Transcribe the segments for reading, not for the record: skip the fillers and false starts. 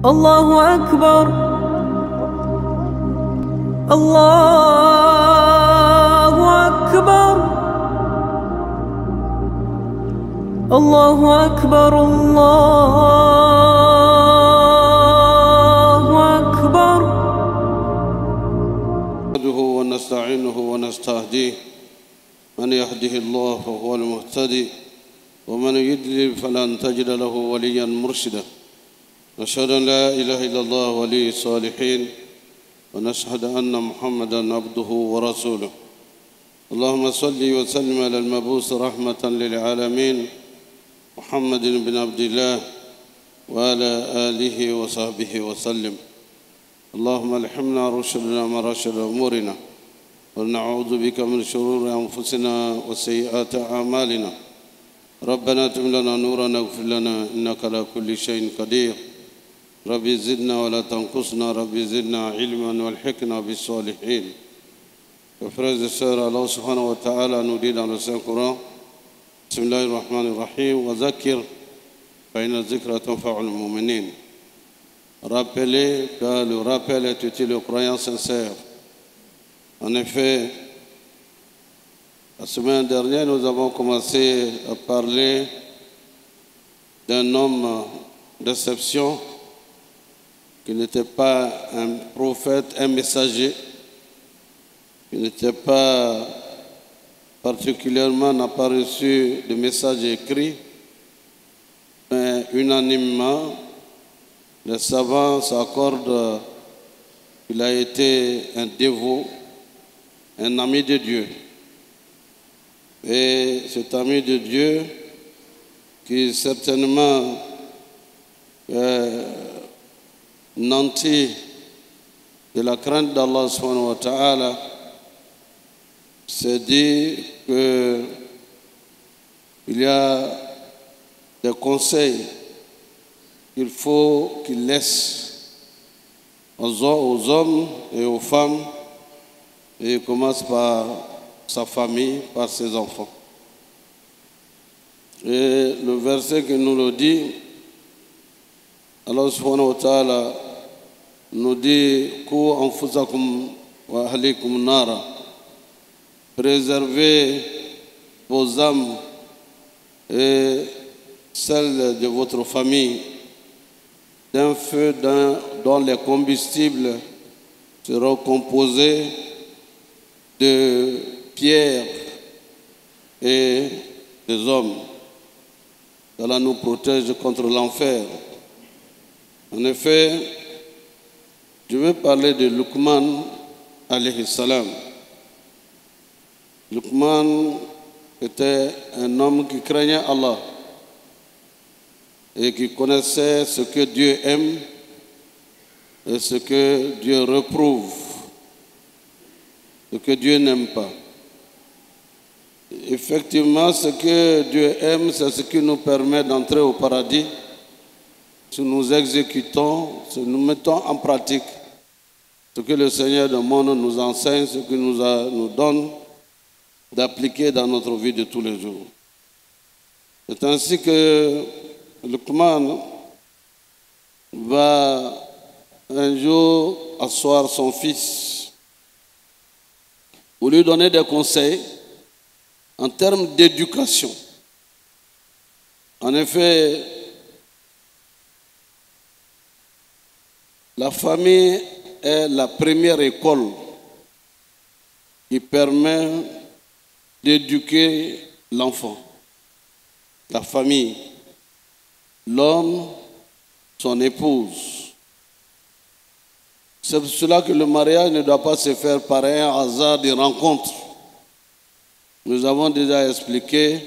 الله أكبر الله أكبر الله أكبر الله أكبر. نحمده ونستعينه ونستهديه، من يهده الله فهو المهتدي ومن يضلل فلن تجد له وليا مرشدا. نشهد أن لا إله إلا الله ولي الصالحين، ونشهد أن محمدا عبده ورسوله. اللهم صل وسلم على المبعوث رحمة للعالمين محمد بن عبد الله وعلى آله وصحبه وسلم. اللهم الحمنا رشدنا مراشد أمورنا، ونعوذ بك من شرور أنفسنا وسيئات أعمالنا. ربنا اتم لنا نورنا واغفر لنا إنك على كل شيء قدير. ربي زدنا ولا تنقصنا، ربي زدنا علما والحقنا بالصالحين. Frères et sœurs, Allah subhanahu wa ta'ala nous dit dans le Saint-Coran, Bismillahir Rahmanir Rahim, wa zakir fa inna zikra tanfa'ul mu'minin. Rappelez, car le rappel est utile aux croyants sincères. En effet, la semaine dernière, nous avons commencé à parler d'un homme d'exception qui n'était pas un prophète, un messager, qui n'était pas particulièrement, n'a pas reçu de message écrit, mais unanimement, les savants s'accordent qu'il a été un dévot, un ami de Dieu. Et cet ami de Dieu, qui certainement nanti de la crainte d'Allah subhanahu wa ta'ala, s'est dit qu'il y a des conseils qu'il faut qu'il laisse aux hommes et aux femmes, et il commence par sa famille, par ses enfants. Et le verset qui nous le dit, Allah subhanahu wa ta'ala nous dit Qu anfusakum wa ahlikum nara, préservez vos âmes et celles de votre famille d'un feu dont les combustibles seront composés de pierres et des hommes. Cela nous protège contre l'enfer. En effet, je vais parler de Luqman alayhi salam. Luqman était un homme qui craignait Allah et qui connaissait ce que Dieu aime et ce que Dieu reprouve, ce que Dieu n'aime pas. Effectivement, ce que Dieu aime, c'est ce qui nous permet d'entrer au paradis. Si nous exécutons, si nous mettons en pratique ce que le Seigneur du monde nous enseigne, ce qu'il nous donne d'appliquer dans notre vie de tous les jours. C'est ainsi que Luqman va un jour asseoir son fils pour lui donner des conseils en termes d'éducation. En effet, la famille est la première école qui permet d'éduquer l'enfant. La famille, l'homme, son épouse. C'est pour cela que le mariage ne doit pas se faire par un hasard de rencontre. Nous avons déjà expliqué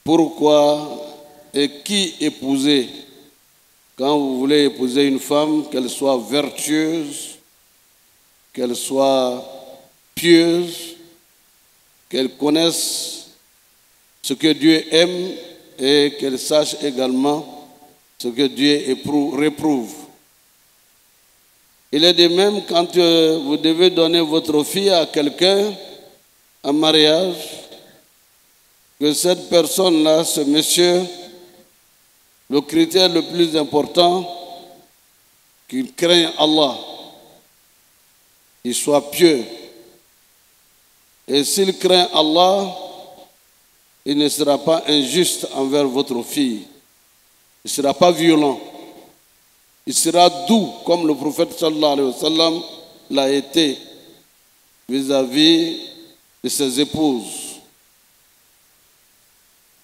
pourquoi et qui épouser. Quand vous voulez épouser une femme, qu'elle soit vertueuse, qu'elle soit pieuse, qu'elle connaisse ce que Dieu aime et qu'elle sache également ce que Dieu réprouve. Il est de même quand vous devez donner votre fille à quelqu'un en mariage, que cette personne-là, ce monsieur, le critère le plus important, qu'il craigne Allah, qu'il soit pieux. Et s'il craint Allah, il ne sera pas injuste envers votre fille. Il ne sera pas violent. Il sera doux, comme le prophète sallallahu alayhi wa sallam l'a été vis-à-vis de ses épouses.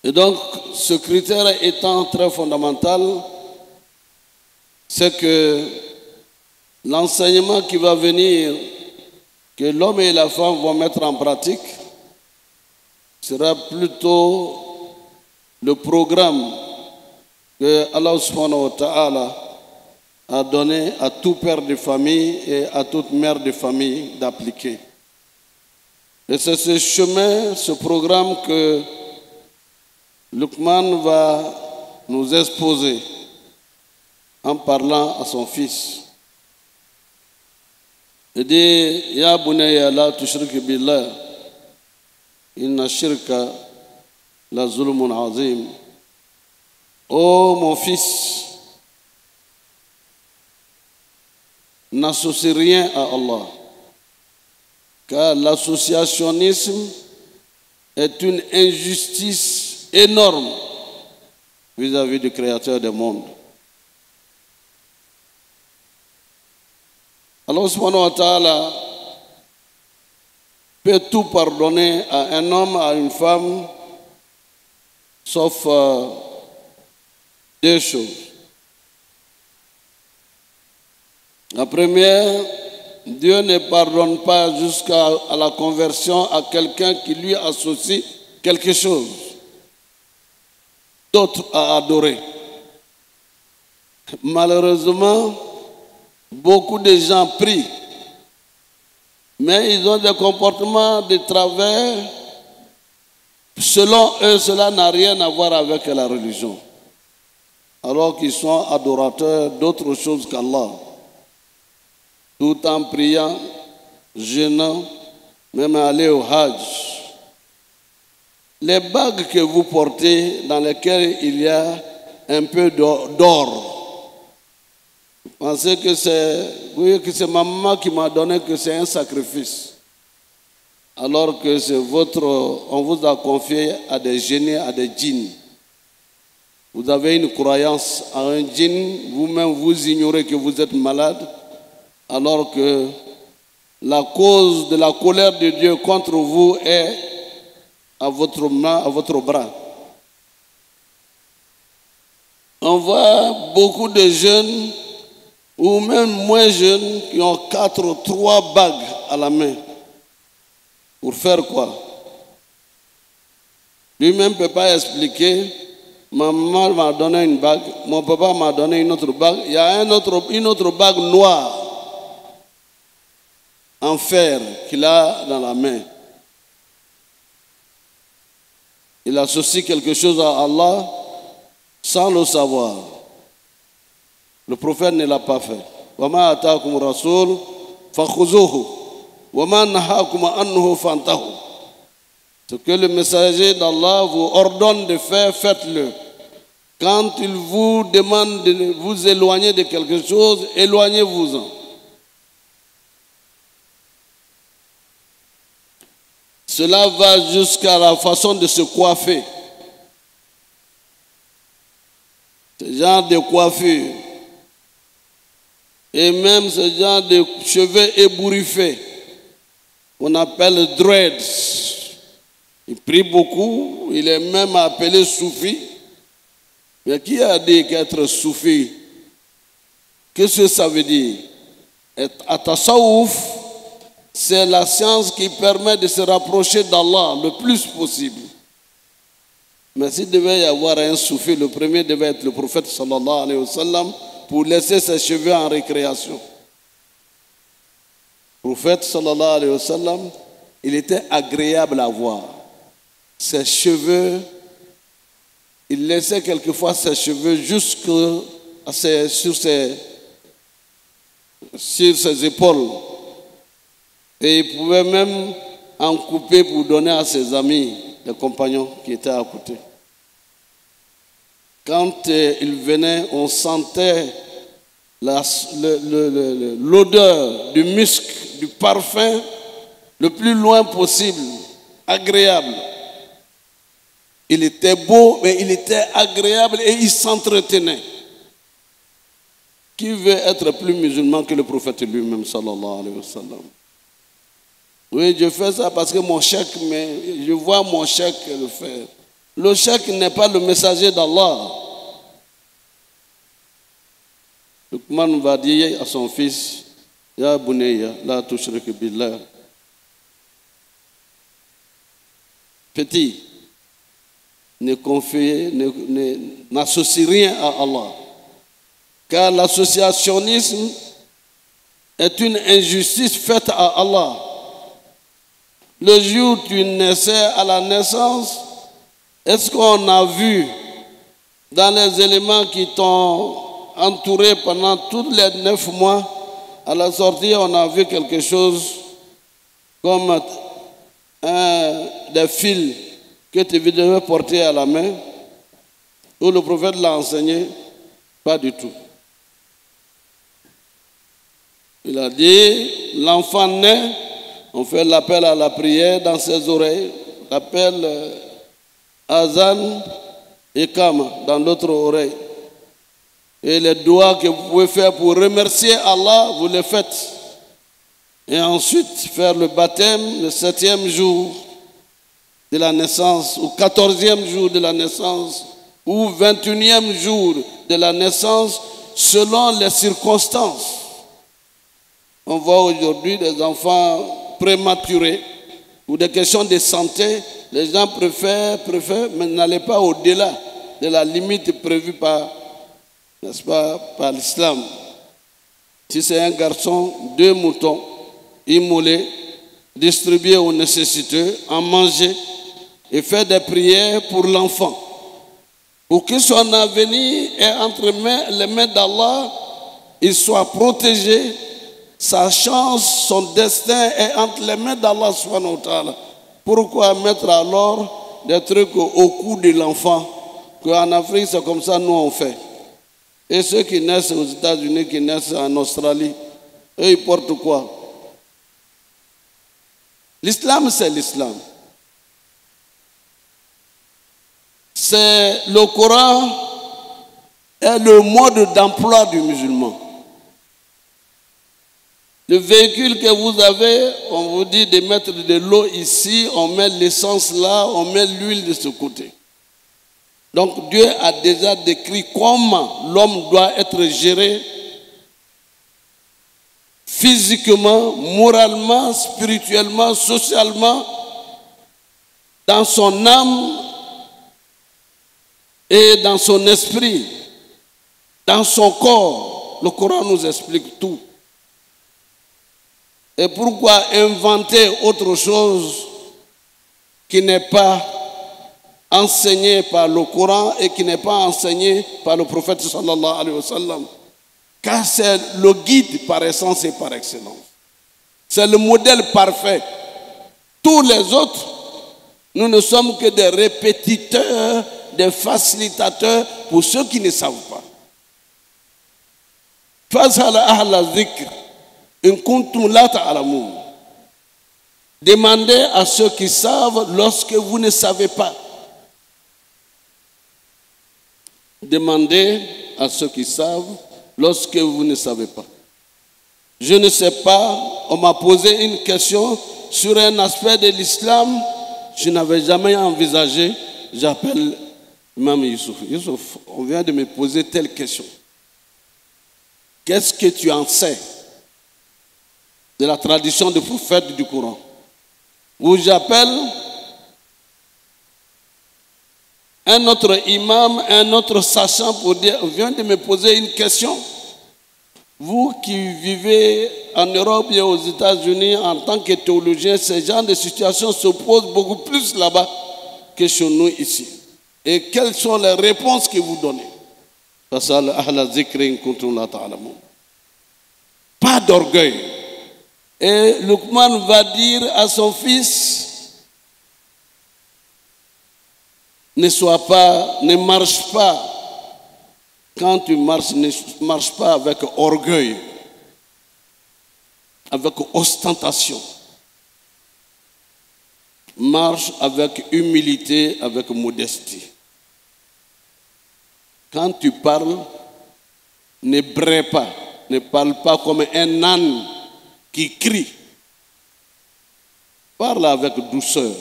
Et donc, ce critère étant très fondamental, c'est que l'enseignement qui va venir, que l'homme et la femme vont mettre en pratique, sera plutôt le programme que Allah subhanahu wa ta'ala a donné à tout père de famille et à toute mère de famille d'appliquer. Et c'est ce chemin, ce programme que Luqman va nous exposer en parlant à son fils. Il dit, Ya bunayya la tushrik billah, inna shirka la zulmun azim. Oh mon fils, n'associe rien à Allah, car l'associationnisme est une injustice énorme vis-à-vis du Créateur des mondes. Allah subhanahu wa ta'ala peut tout pardonner à un homme, à une femme, sauf deux choses. La première, Dieu ne pardonne pas jusqu'à la conversion à quelqu'un qui lui associe quelque chose d'autre à adorer. Malheureusement, beaucoup de gens prient, mais ils ont des comportements de travers. Selon eux, cela n'a rien à voir avec la religion, alors qu'ils sont adorateurs d'autre chose qu'Allah. Tout en priant, jeûnant, même aller au Hajj. Les bagues que vous portez, dans lesquelles il y a un peu d'or, pensez que c'est ma maman qui m'a donné, que c'est un sacrifice. Alors que on vous a confié à des génies, à des djinns. Vous avez une croyance à un djinn, vous-même vous ignorez que vous êtes malade, alors que la cause de la colère de Dieu contre vous est à votre main, à votre bras. On voit beaucoup de jeunes, ou même moins jeunes, qui ont 4 ou 3 bagues à la main. Pour faire quoi? Lui-même ne peut pas expliquer. Ma maman m'a donné une bague, mon papa m'a donné une autre bague. Il y a une autre bague noire en fer qu'il a dans la main. Il associe quelque chose à Allah sans le savoir. Le prophète ne l'a pas fait. Wa ma ataakum rasoul fakhuzuhu wa ma nahakum anhu fantahu. Ce que le messager d'Allah vous ordonne de faire, faites-le. Quand il vous demande de vous éloigner de quelque chose, éloignez-vous-en. Cela va jusqu'à la façon de se coiffer. Ce genre de coiffure. Et même ce genre de cheveux ébouriffés, qu'on appelle dreads. Il prie beaucoup, il est même appelé soufi. Mais qui a dit qu'être soufi? Qu'est-ce que ça veut dire? At-tasawwuf, c'est la science qui permet de se rapprocher d'Allah le plus possible. Mais s'il devait y avoir un soufi, le premier devait être le prophète sallallahu alayhi wa sallam pour laisser ses cheveux en récréation. Le prophète sallallahu alayhi wa sallam, il était agréable à voir. Ses cheveux, il laissait quelquefois ses cheveux sur ses épaules. Et il pouvait même en couper pour donner à ses amis, les compagnons qui étaient à côté. Quand il venait, on sentait l'odeur du musc, du parfum, le plus loin possible, agréable. Il était beau, mais il était agréable et il s'entretenait. Qui veut être plus musulman que le prophète lui-même, sallallahu alayhi wa sallam? Oui, je fais ça parce que mon cheikh, mais je vois mon cheikh le faire. Le cheikh n'est pas le messager d'Allah. Luqman va dire à son fils, Ya bunayya, la tushrik billah. Petit, n'associe rien à Allah. Car l'associationnisme est une injustice faite à Allah. Le jour où tu naissais à la naissance, est-ce qu'on a vu dans les éléments qui t'ont entouré pendant tous les 9 mois, à la sortie, on a vu quelque chose comme des fils que tu devais porter à la main, où le prophète l'a enseigné? Pas du tout. Il a dit, l'enfant naît, on fait l'appel à la prière dans ses oreilles, l'appel Azan et Kama dans l'autre oreille. Et les doigts que vous pouvez faire pour remercier Allah, vous les faites. Et ensuite, faire le baptême le 7e jour de la naissance, ou 14e jour de la naissance, ou 21e jour de la naissance, selon les circonstances. On voit aujourd'hui des enfants prématurés, pour des questions de santé, les gens préfèrent, mais n'allez pas au-delà de la limite prévue par, n'est-ce pas, par l'islam. Si c'est un garçon, 2 moutons immolés, distribués aux nécessiteux, en manger et faire des prières pour l'enfant. Pour que son avenir est entre les mains d'Allah, il soit protégé, sa chance, son destin est entre les mains d'Allah subhanahu wa ta'ala. Pourquoi mettre alors des trucs au cou de l'enfant? Qu'en Afrique, c'est comme ça nous on fait. Et ceux qui naissent aux États-Unis, qui naissent en Australie, eux ils portent quoi? L'islam, c'est l'islam. C'est le Coran est le mode d'emploi du musulman. Le véhicule que vous avez, on vous dit de mettre de l'eau ici, on met l'essence là, on met l'huile de ce côté. Donc Dieu a déjà décrit comment l'homme doit être géré physiquement, moralement, spirituellement, socialement, dans son âme et dans son esprit, dans son corps. Le Coran nous explique tout. Et pourquoi inventer autre chose qui n'est pas enseigné par le Coran et qui n'est pas enseigné par le prophète sallallahu alayhi wa sallam? Car c'est le guide par essence et par excellence. C'est le modèle parfait. Tous les autres, nous ne sommes que des répétiteurs, des facilitateurs pour ceux qui ne savent pas. Fas'al ahla dhikr in kuntum la ta'lamun. Demandez à ceux qui savent lorsque vous ne savez pas. Demandez à ceux qui savent lorsque vous ne savez pas. Je ne sais pas, on m'a posé une question sur un aspect de l'islam, je n'avais jamais envisagé. J'appelle Imam Youssouf. Youssouf, on vient de me poser telle question. Qu'est-ce que tu en sais de la tradition du prophète du Coran? Où j'appelle un autre imam, un autre sachant pour dire, on vient de me poser une question. Vous qui vivez en Europe et aux États-Unis en tant que théologien, ce genre de situation se pose beaucoup plus là-bas que chez nous ici. Et quelles sont les réponses que vous donnez? Pas d'orgueil. Et Luqman va dire à son fils, ne marche pas quand tu marches, ne marche pas avec orgueil, avec ostentation. Marche avec humilité, avec modestie. Quand tu parles, ne braie pas, ne parle pas comme un âne qui crie. Parle avec douceur.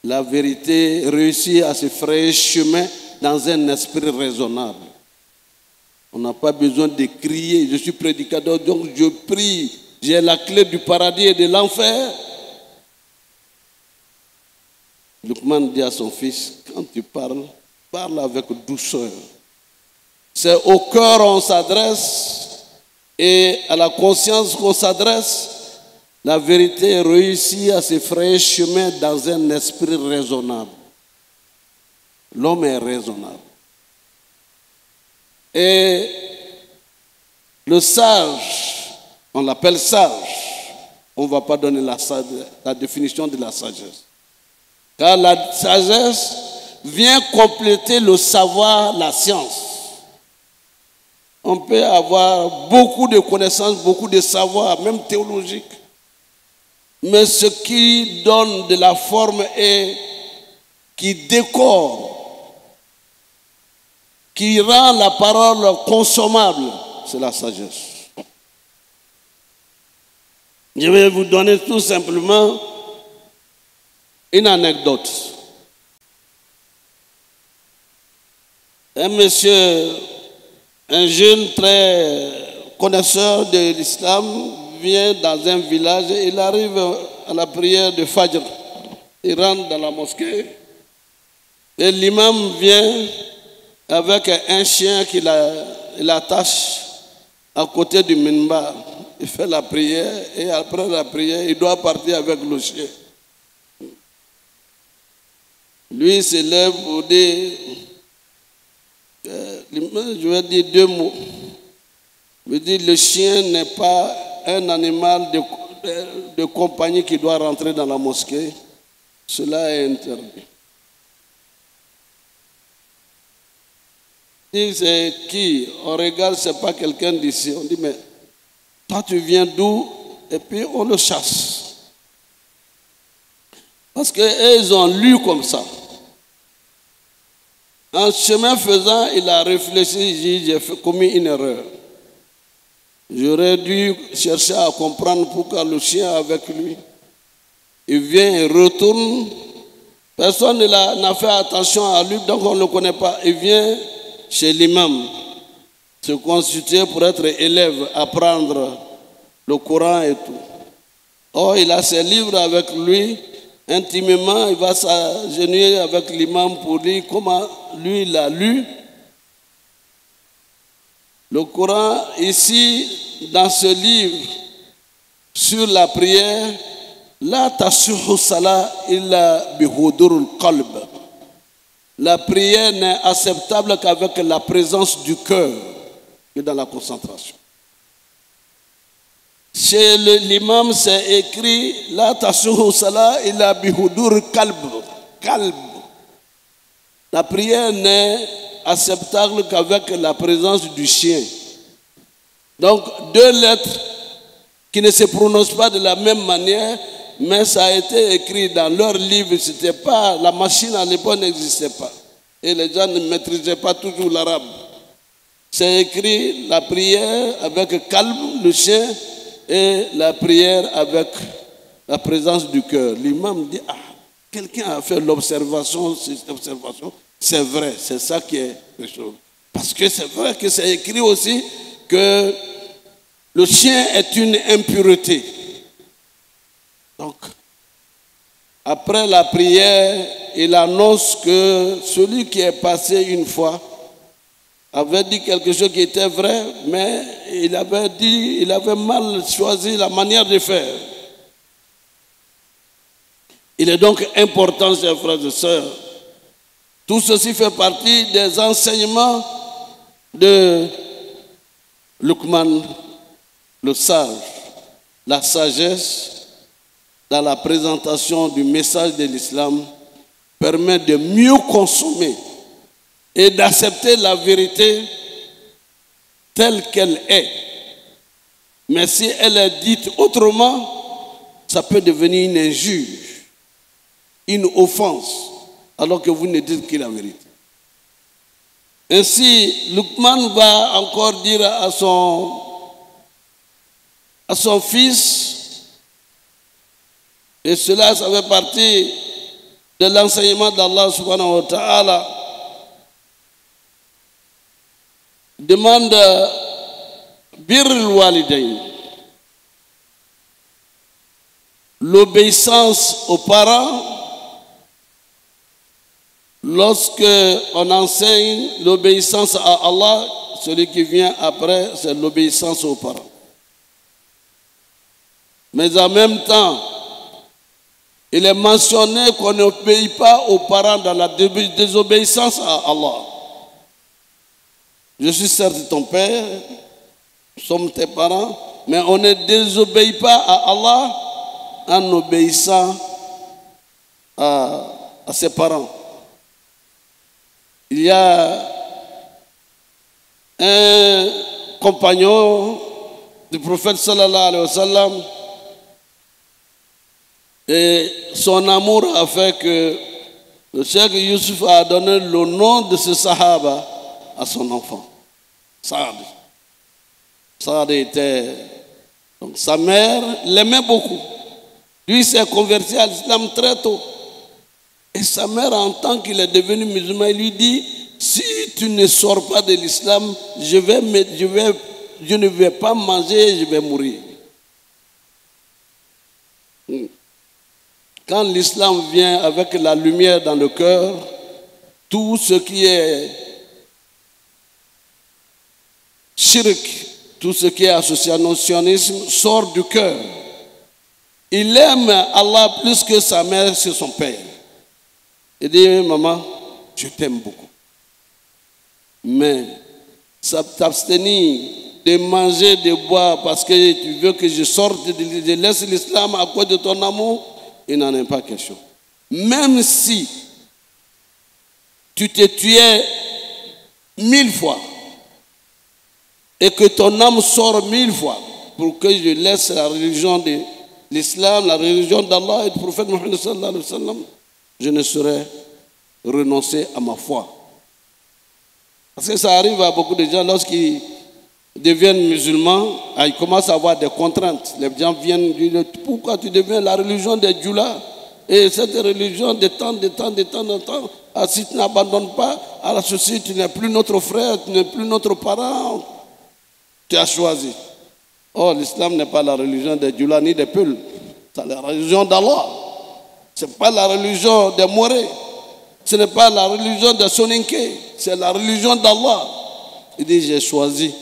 La vérité réussit à se frayer chemin dans un esprit raisonnable. On n'a pas besoin de crier. Je suis prédicateur, donc je prie. J'ai la clé du paradis et de l'enfer. Luqman dit à son fils, quand tu parles, parle avec douceur. C'est au cœur qu'on s'adresse et à la conscience qu'on s'adresse. La vérité réussit à se frayer chemin dans un esprit raisonnable. L'homme est raisonnable. Et le sage, on l'appelle sage. On ne va pas donner la définition de la sagesse. Car la sagesse vient compléter le savoir, la science. On peut avoir beaucoup de connaissances, beaucoup de savoir, même théologique. Mais ce qui donne de la forme et qui décore, qui rend la parole consommable, c'est la sagesse. Je vais vous donner tout simplement une anecdote. Un monsieur, un jeune très connaisseur de l'islam, vient dans un village et il arrive à la prière de Fajr. Il rentre dans la mosquée et l'imam vient avec un chien qu'il attache à côté du minbar. Il fait la prière et après la prière, il doit partir avec le chien. Lui se lève pour dire, je vais dire deux mots. Il dit, le chien n'est pas un animal de compagnie qui doit rentrer dans la mosquée. Cela est interdit. Il dit, c'est qui? On regarde, ce n'est pas quelqu'un d'ici. On dit, mais toi tu viens d'où? Et puis on le chasse. Parce qu'ils ont lu comme ça. En chemin faisant, il a réfléchi, il dit, j'ai commis une erreur. J'aurais dû chercher à comprendre pourquoi le chien avec lui. Il vient et retourne. Personne n'a fait attention à lui, donc on ne le connaît pas. Il vient chez l'imam, se constituer pour être élève, apprendre le Coran et tout. Or, il a ses livres avec lui. Intimement, il va s'agenouiller avec l'imam pour dire comment lui il a lu. Le Coran, ici, dans ce livre, sur la prière, la tasihhu salah illa bihudurul qalb. La prière n'est acceptable qu'avec la présence du cœur et dans la concentration. Chez l'imam, c'est écrit la tasihhu salah illa bihudur qalb. La prière n'est acceptable qu'avec la présence du chien. Donc, deux lettres qui ne se prononcent pas de la même manière, mais ça a été écrit dans leur livre. C'était pas, la machine à l'époque n'existait pas. Et les gens ne maîtrisaient pas toujours l'arabe. C'est écrit la prière avec calme, le chien, et la prière avec la présence du cœur. L'imam dit, ah, quelqu'un a fait l'observation, cette observation. C'est vrai, c'est ça qui est le chose. Parce que c'est vrai que c'est écrit aussi que le chien est une impureté. Donc, après la prière, il annonce que celui qui est passé une fois avait dit quelque chose qui était vrai, mais il avait mal choisi la manière de faire. Il est donc important, chers frères et sœurs, tout ceci fait partie des enseignements de Luqman, le sage, la sagesse dans la présentation du message de l'islam permet de mieux consommer et d'accepter la vérité telle qu'elle est. Mais si elle est dite autrement, ça peut devenir une injure, une offense, alors que vous ne dites que la vérité. Ainsi, Luqman va encore dire à son fils, et cela, ça fait partie de l'enseignement d'Allah subhanahu wa ta'ala, demande birrul walidayn, l'obéissance aux parents. Lorsque on enseigne l'obéissance à Allah, celui qui vient après, c'est l'obéissance aux parents. Mais en même temps, il est mentionné qu'on n'obéit pas aux parents dans la désobéissance à Allah. Je suis certes ton père, nous sommes tes parents, mais on ne désobéit pas à Allah en obéissant à ses parents. Il y a un compagnon du prophète sallallahu alayhi wa sallam, et son amour a fait que le cheikh Youssef a donné le nom de ce sahaba à son enfant, Saad. Saad était... Donc sa mère l'aimait beaucoup. Lui s'est converti à l'islam très tôt. Et sa mère, en tant qu'il est devenu musulman, lui dit, si tu ne sors pas de l'islam, je ne vais pas manger, je vais mourir. Quand l'islam vient avec la lumière dans le cœur, tout ce qui est shirk, tout ce qui est associationnisme sort du cœur. Il aime Allah plus que sa mère et son père. Il dit, maman, je t'aime beaucoup. Mais t'abstenir de manger, de boire parce que tu veux que je sorte, je laisse l'islam à cause de ton amour, il n'en est pas question. Même si tu te tuais 1000 fois et que ton âme sort 1000 fois pour que je laisse la religion de l'islam, la religion d'Allah et du prophète Mohammed sallallahu alayhi wa sallam, je ne saurais renoncer à ma foi. Parce que ça arrive à beaucoup de gens lorsqu'ils deviennent musulmans, ils commencent à avoir des contraintes. Les gens viennent dire, pourquoi tu deviens la religion des djoulas? Et cette religion de temps, si tu n'abandonnes pas à la société, tu n'es plus notre frère, tu n'es plus notre parent, tu as choisi. Oh, l'islam n'est pas la religion des djoulas ni des peuls, c'est la religion d'Allah. Ce n'est pas la religion des Morés. Ce n'est pas la religion des Soninké. C'est la religion d'Allah. Il dit, j'ai choisi.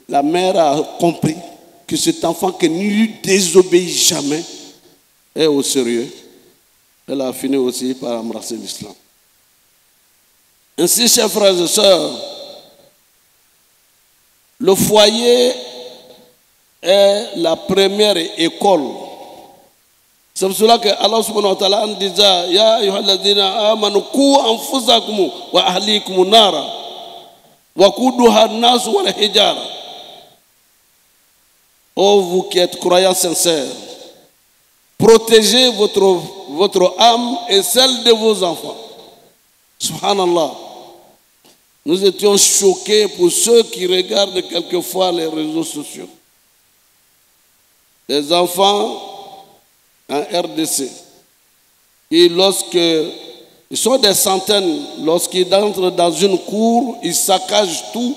La mère a compris que cet enfant qui ne lui désobéit jamais est au sérieux. Elle a fini aussi par embrasser l'islam. Ainsi, chers frères et sœurs, le foyer est la première école. C'est pour cela que Allah subhanahu wa ta'ala disait, Ya ayyuhalladhina amanu qu anfusakum wa ahlikum nara wa quduha an-nas wal hijara. Oh, vous qui êtes croyants sincères, protégez votre âme et celle de vos enfants. Subhanallah. Nous étions choqués pour ceux qui regardent quelquefois les réseaux sociaux. Les enfants en RDC, et lorsqu'ils sont des centaines, lorsqu'ils entrent dans une cour, ils saccagent tout,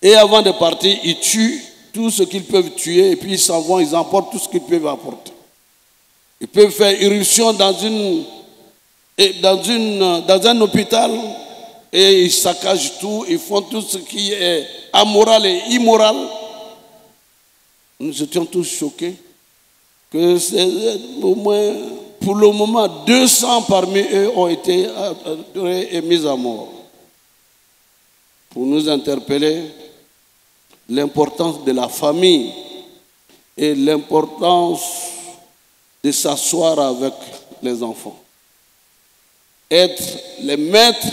et avant de partir, ils tuent tout ce qu'ils peuvent tuer, et puis ils s'en vont, ils emportent tout ce qu'ils peuvent apporter. Ils peuvent faire irruption dans un hôpital, et ils saccagent tout, ils font tout ce qui est amoral et immoral. Nous étions tous choqués que c'est au moins, pour le moment, 200 parmi eux ont été adorés et mis à mort. Pour nous interpeller, l'importance de la famille et l'importance de s'asseoir avec les enfants. Être les maîtres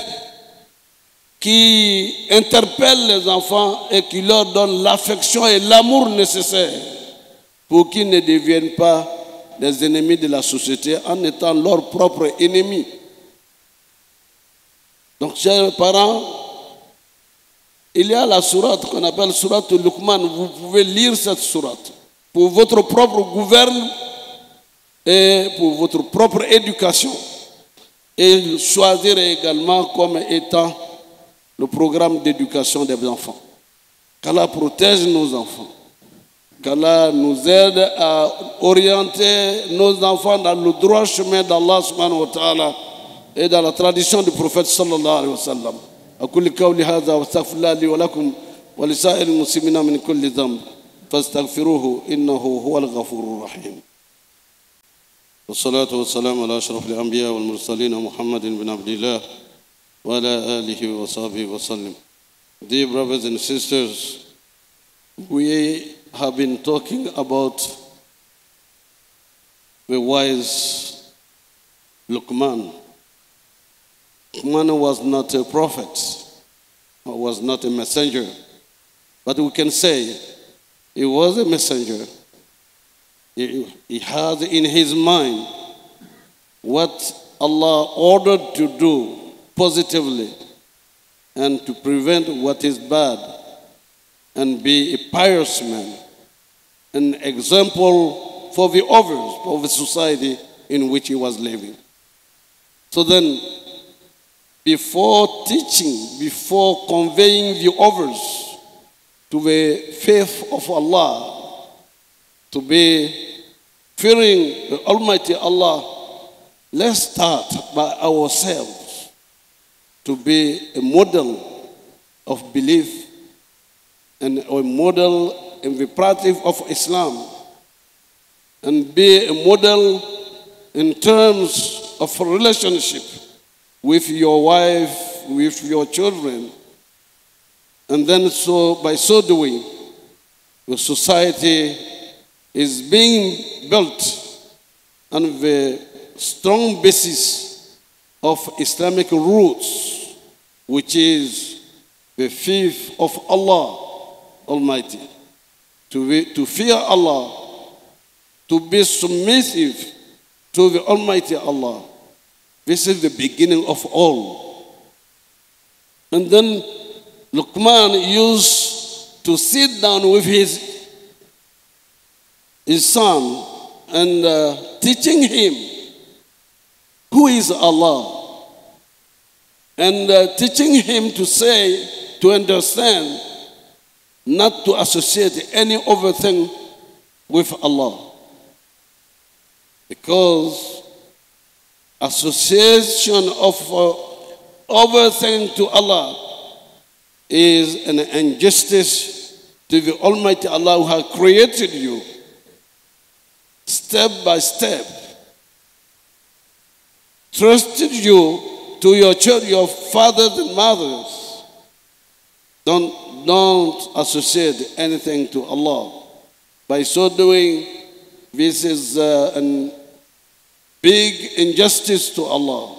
qui interpelle les enfants et qui leur donne l'affection et l'amour nécessaire pour qu'ils ne deviennent pas des ennemis de la société en étant leurs propres ennemis. Donc, chers parents, il y a la sourate qu'on appelle sourate Luqman. Vous pouvez lire cette sourate pour votre propre gouvernement et pour votre propre éducation. Et choisir également comme étant le programme d'éducation des enfants. Qu'Allah protège nos enfants. Qu'Allah nous aide à orienter nos enfants dans le droit chemin d'Allah subhanahu wa ta'ala et dans la tradition du prophète sallallahu alayhi wa sallam. أقول قولي هذا واستغفر الله لي ولكم ولسائر المسلمين من كل ذنب فاستغفروه إنه هو الغفور الرحيم. والصلاة والسلام على أشرف الأنبياء والمرسلين محمد بن عبد الله وعلى آله وصحبه وسلم. Dear brothers and sisters, we have been talking about the wise Luqman. Luqman was not a prophet, or was not a messenger, but we can say he was a messenger. He had in his mind what Allah ordered to do positively and to prevent what is bad and be a pious man, an example for the others of the society in which he was living. So then, before teaching, before conveying the others to the faith of Allah, to be fearing the Almighty Allah, let's start by ourselves to be a model of belief and a model in the practice of Islam, and be a model in terms of relationship with your wife, with your children. And then by so doing, the society is being built on the strong basis of Islamic roots, which is the faith of Allah Almighty, to fear Allah, to be submissive to the Almighty Allah. This is the beginning of all. And then Luqman used to sit down with his son and teaching him who is Allah, and teaching him to understand, not to associate any other thing with Allah. Because association of other thing to Allah is an injustice to the Almighty Allah who has created you step by step, trusted you to your children, your fathers and mothers. Don't associate anything to Allah. By so doing, this is a big injustice to Allah.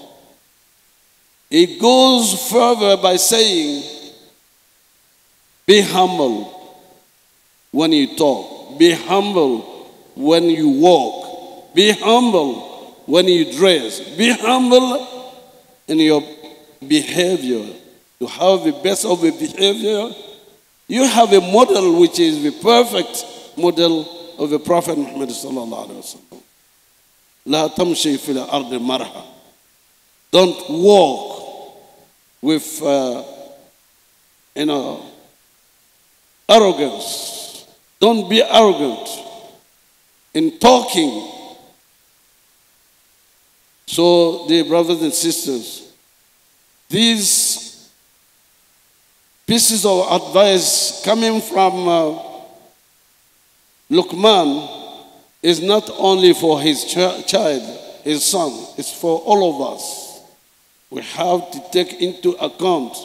It goes further by saying, be humble when you talk. Be humble when you walk. Be humble when you dress. Be humble in your behavior. To have the best of the behavior, you have a model which is the perfect model of the Prophet Muhammad sallallahu alaihi wasallam. La tamshi fil ardi marha. Don't walk with arrogance. Don't be arrogant in talking. So, dear brothers and sisters, these pieces of advice coming from Luqman is not only for his child, his son, it's for all of us. We have to take into account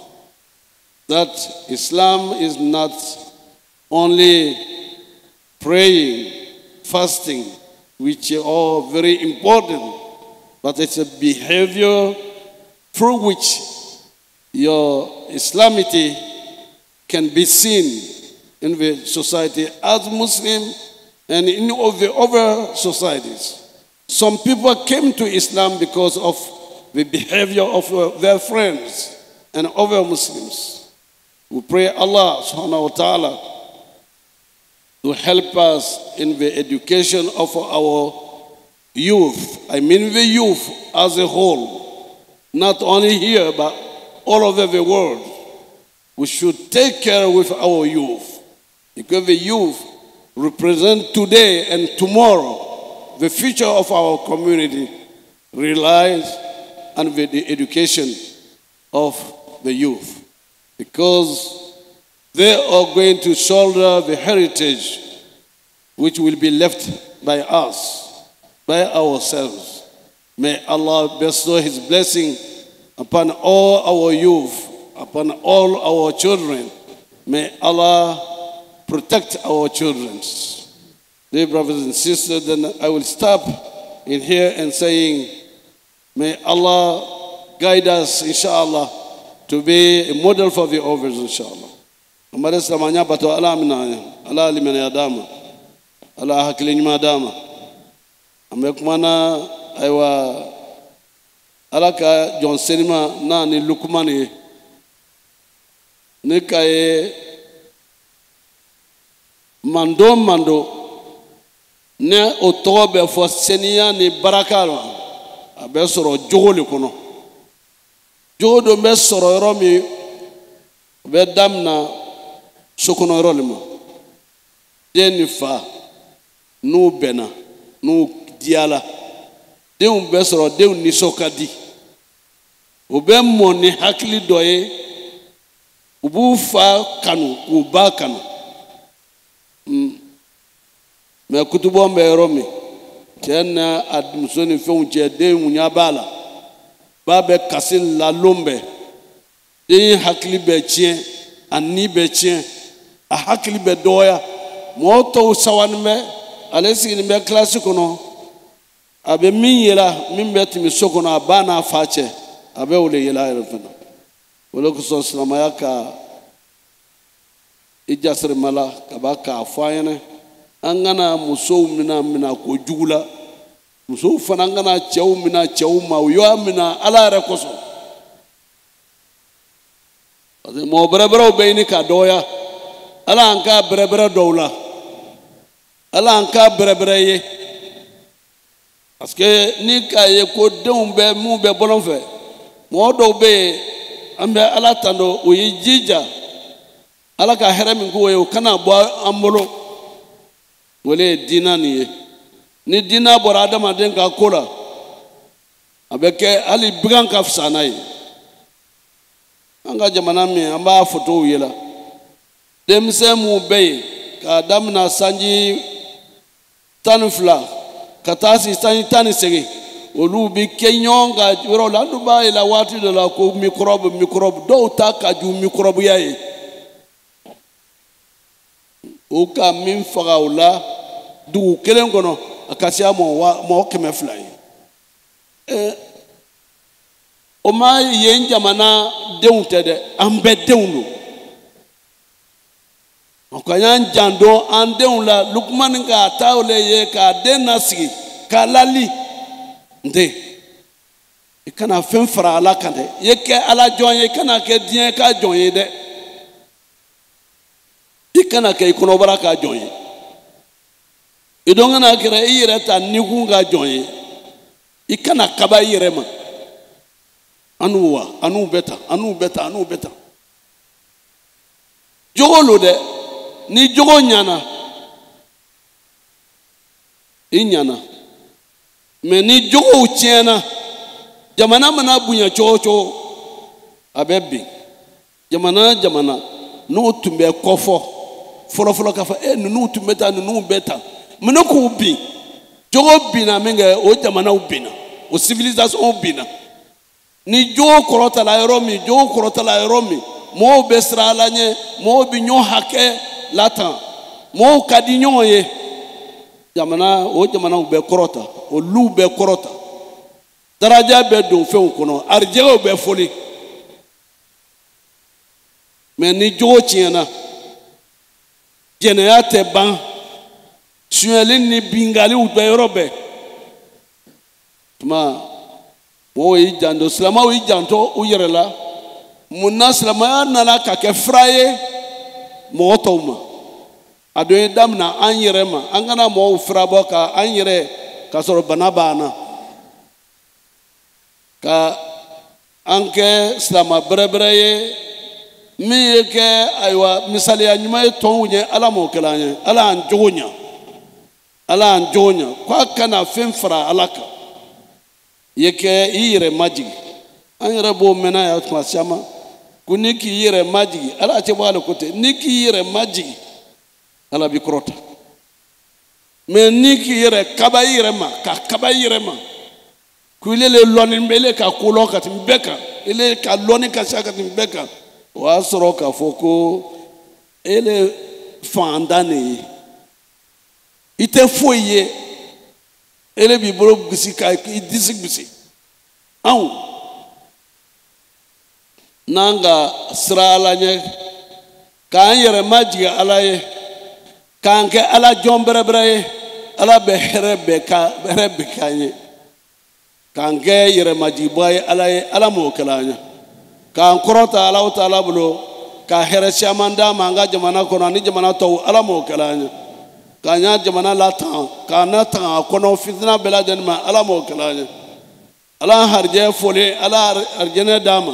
that Islam is not only praying, fasting, which are all very important, but it's a behavior through which your Islamity can be seen in the society as Muslim and in the other societies. Some people came to Islam because of the behavior of their friends and other Muslims. We pray Allah subhanahu wa ta'ala to help us in the education of our youth. I mean the youth as a whole, not only here but all over the world. We should take care with our youth, because the youth represent today and tomorrow. The future of our community relies on the education of the youth, because they are going to shoulder the heritage which will be left by us, by ourselves. May Allah bestow His blessing upon all our youth, upon all our children. May Allah protect our children. Dear brothers and sisters, then I will stop in here and saying, may Allah guide us, inshallah, to be a model for the others, inshallah. Amare samanya bato ala minanya, ala limene adama, ala hakilini madama. Amekumana aywa alaka John Senima na ni lukumani ne kaye mando ne otobe fo senia ni barakalo abe soro jogole kono jodo be soro romi be damna sokono rolima deni fa no bena no diala deun be soro deun ni sokadi obe moni hakli doye ubu fa kanu uba kanu me kutubo mbe romi kena admusoni fon je de munya bala babe kasil la lombe de hakli be chien ani be chien a hakli be doya moto sawanme alesi ni be classe kono abe min yela min beti mi sokono abana fache abe wole yela erfana wala ko so salama ka ijasre mala kabaka afayene angana muso mina ko jugula muso fana angana chew mina ma yo mina ala rekoso ade mo brebro beini ka doya ala anka brebre dowla ala anka brebre ye parce que ni ka ye ko deun be mu be bolon fe mo do be ambe ala tando o yijija ala ka heremi ko yo kana bo amolo wole dina ni dina bora adama den ka kola abeke ali bigan ka fsanai anga jamana mi amba foto yela demse mu bey ka damna sanji tanfla katasi sanji tanisege olu bi kenyonga woro la duba ila watu de la ko microbe do ta ka ju microbe yayi o ka min faga wala du kelen kono akasia mo keme flay o ma yen jamana deunte de ambe deunu o kanyan jando an deun la lukman ga tawle ye ka denasi kalali nde ikana fen fara ala kande ye ke ala jonye kana ke dien ka jonye de ikana ke ikono baraka jonye idongana kira ire ta nigunga jonye ikana kaba ire ma anu beta jogolo de ni jogo nyana inyana me ni jogo uchena jamana mana bunya chocho abebbi jamana no tumbe kofo folo kafa no tumbe ta no beta meno ko bi jogo bina menga o jamana ubina o civilisation ubina ni jogo korota la eromi mo besra lanye mo bi nyo hake latan mo kadinyo ye jamana ube korota o lu be korota daraja be don fe kono arjego be foli mais ni jogo tiɲɛna jɛnɛya tɛ ban suyɛli ni bingaliw bɛ yɔrɔ bɛɛ tuma mɔgɔw y'i janto silamɛw y'i janto u yɛrɛ la mun na silamɛya nana ka kɛ fura ye mɔgɔ tɔw ma a don ye daminɛ an yɛrɛ ma an kana mɔgɔw firabɔ ka an yɛrɛ k'a sɔrɔ bana b'an na ka an kɛ silamɛ bɛrɛbɛrɛ ye min ye kɛ ayiwa misaliya ɲuman ye tɔnw ɲɛ ala m'o kɛla an ye ala y'an jogo ɲa ala y'an jogo ɲa k'a kana fɛn fara ala kan ye kɛ i yɛrɛ majigi an yɛrɛ b'o mɛnna yan tuma caman ko ni k'i yɛrɛ majigi ala tɛ bɔ ale ko ten ni k'i yɛrɛ majigi ala b'i kɔrɔta mais ni k'i yɛrɛ kaba i yɛrɛ ma ka kaba i yɛrɛ ma ko ile le lɔni bɛ ile ka ko lɔ ka tɛmɛ bɛɛ kan ile ka lɔni ka se ka tɛmɛ bɛɛ kan o y'a sɔrɔ k'a fɔ ko ele fantan de ye i tɛ foyi ye ele b'i bolo gosi ka i disi gosi anw n'an ka sira ala ɲɛ k'an yɛrɛ majigi ala ye k'an kɛ ala jɔn bɛrɛbɛrɛ ye ala bɛ hɛrɛ bɛɛ k'an ye k'an kɛ yɛrɛmajigibaa ye ala m'o kɛla an ye k'an kɔrɔta alaw taala bolo ka hɛrɛ caman d'a ma an ka jamana kɔnɔ ani jamana tɔw ala m'o kɛla an ye k'an y'a jamana latan k'an natanga a kɔnɔ fitina bɛɛ lajɛlen ma ala m'o kɛla an ye ala y'an harijɛ foli ala harijɛnɛ d'a ma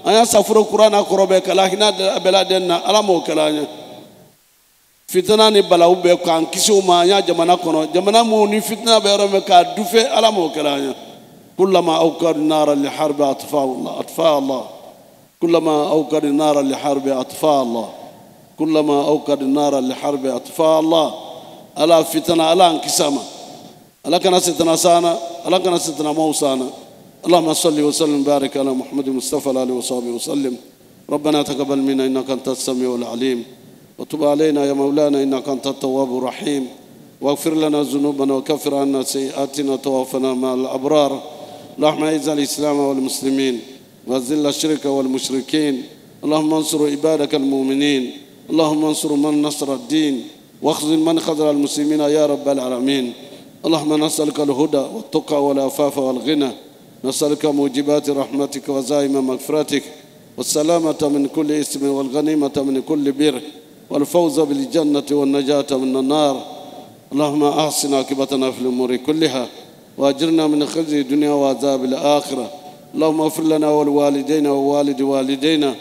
an y'a safuro kuran n'a kɔrɔ bɛɛ kala hinɛ bɛɛ lajɛlen na ala m'o kɛla an ye fitina ni balawu bɛɛ k'an kisi o ma an y'a jamana kɔnɔ jamana mun ni fitina bɛ yɔrɔ min k'a dufe ala m'o kɛla an ye كلما أوقد النار لحرب أطفاء الله كلما أوقد النار لحرب أطفاء الله كلما أوقد النار لحرب أطفاء الله ألا فتنة ألا انكسامة ألا كان ستنا سانا ألا كان ستنا موسانا اللهم صل وسلم وبارك على محمد مصطفى عليه وصحبه وسلم ربنا تقبل منا إنك أنت السميع العليم وتب علينا يا مولانا إنك أنت التواب الرحيم واغفر لنا ذنوبنا وكفر عنا سيئاتنا وتوفنا مع الأبرار اللهم اعز الإسلام والمسلمين وذل الشرك والمشركين اللهم انصر عبادك المؤمنين اللهم انصر من نصر الدين واخذل من خذل المسلمين يا رب العالمين اللهم نسألك الهدى والتقى والعفاف والغنى نسألك موجبات رحمتك وزائم مغفرتك والسلامة من كل إثم والغنيمة من كل بر والفوز بالجنة والنجاة من النار اللهم أحسن عاقبتنا في الأمور كلها وأجرنا من خزي الدنيا وعذاب الآخرة اللهم اغفر لنا ولوالدينا ووالد والدينا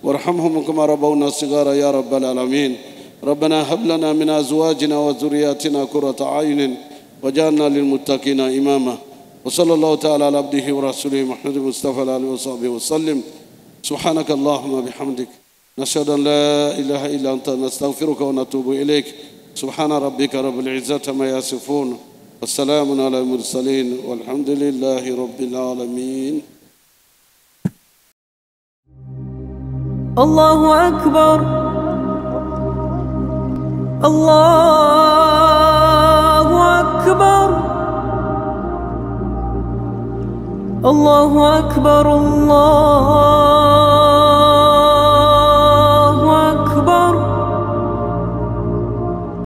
وارحمهم كما ربونا صغارا يا رب العالمين ربنا هب لنا من أزواجنا وذرياتنا قرة أعين وجعلنا للمتقين إماما وصلى الله تعالى على عبده ورسوله محمد المصطفى عليه وصحبه وسلم سبحانك اللهم بحمدك نشهد أن لا إله إلا أنت نستغفرك ونتوب إليك سبحان ربك رب العزة ما يصفون والسلام على المرسلين والحمد لله رب العالمين. الله أكبر الله أكبر الله أكبر الله